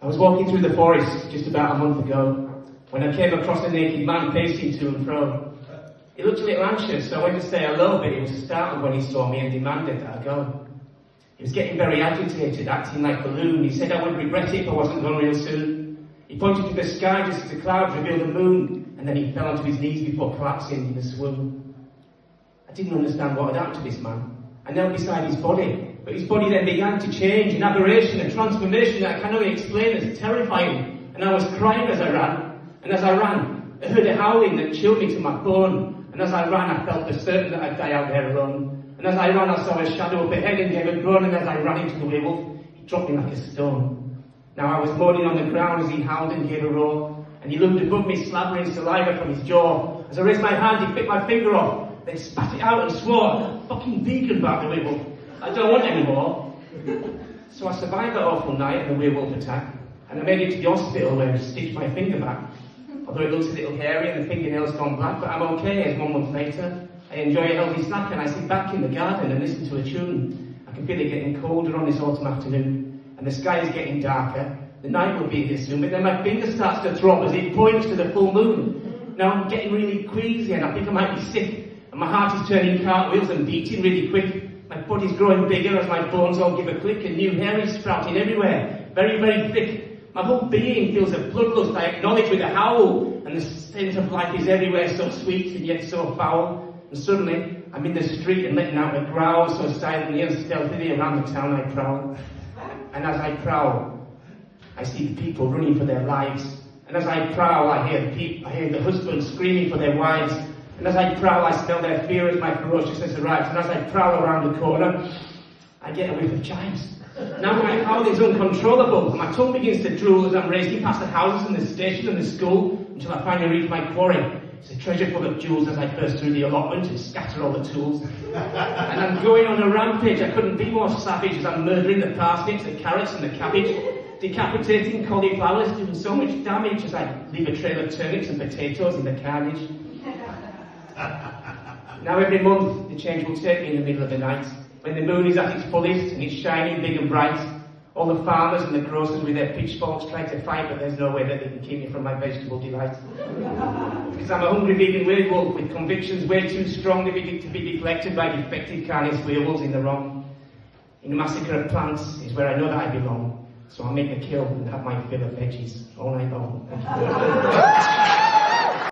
I was walking through the forest just about a month ago when I came across a naked man pacing to and fro. He looked a little anxious, so I went to say hello, but he was startled when he saw me and demanded that I go. He was getting very agitated, acting like a balloon. He said I would regret it if I wasn't gone real soon. He pointed to the sky just as the clouds revealed the moon, and then he fell onto his knees before collapsing in a swoon. I didn't understand what had happened to this man. I knelt beside his body, but his body then began to change, an aberration, a transformation that I can only explain as terrifying. And I was crying as I ran, and as I ran, I heard a howling that chilled me to my bone. And as I ran, I felt for certain that I'd die out there alone. And as I ran, I saw a shadow up ahead and gave a groan, and as I ran into the werewolf, he dropped me like a stone. Now I was moaning on the ground as he howled and gave a roar, and he loomed above me, slathering saliva from his jaw. As I raised my hand, he bit my finger off, then spat it out and swore, "Fucking vegan about the werewolf. I don't want any more." So I survived that awful night and the werewolf attack, and I made it to the hospital where he stitched my finger back. Although it looks a little hairy and the fingernail's gone black, but I'm okay as 1 month later. I enjoy a healthy snack and I sit back in the garden and listen to a tune. I can feel it getting colder on this autumn afternoon, and the sky is getting darker. The night will be here soon, but then my finger starts to throb as it points to the full moon. Now I'm getting really queasy and I think I might be sick, and my heart is turning cartwheels and beating really quick. My body's growing bigger as my bones all give a click, and new hair is sprouting everywhere, very, very thick. My whole being feels a bloodlust I acknowledge with a howl, and the scent of life is everywhere, so sweet and yet so foul. And suddenly, I'm in the street and letting out a growl so silently and stealthily around the town I prowl. And as I prowl, I see the people running for their lives. And as I prowl, I hear the husbands screaming for their wives. And as I prowl, I smell their fear as my ferociousness arrives. And as I prowl around the corner, I get a whiff of chives. Now my howl is uncontrollable, and my tongue begins to drool as I'm racing past the houses and the station and the school until I finally reach my quarry. It's a treasure full of jewels as I burst through the allotment and scatter all the tools. And I'm going on a rampage. I couldn't be more savage as I'm murdering the parsnips, the carrots and the cabbage, decapitating cauliflowers, doing so much damage as I leave a trail of turnips and potatoes in the carnage. Now every month the change will take me in the middle of the night, when the moon is at its fullest and it's shining big and bright. All the farmers and the grocers with their pitchforks try to fight, but there's no way that they can keep me from my vegetable delight. Because I'm a hungry vegan weirdwolf with convictions way too strong to be deflected by defective carnivore werewolves in the wrong. In the massacre of plants is where I know that I belong, so I'll make the kill and have my fill of veggies all night long. Thank you.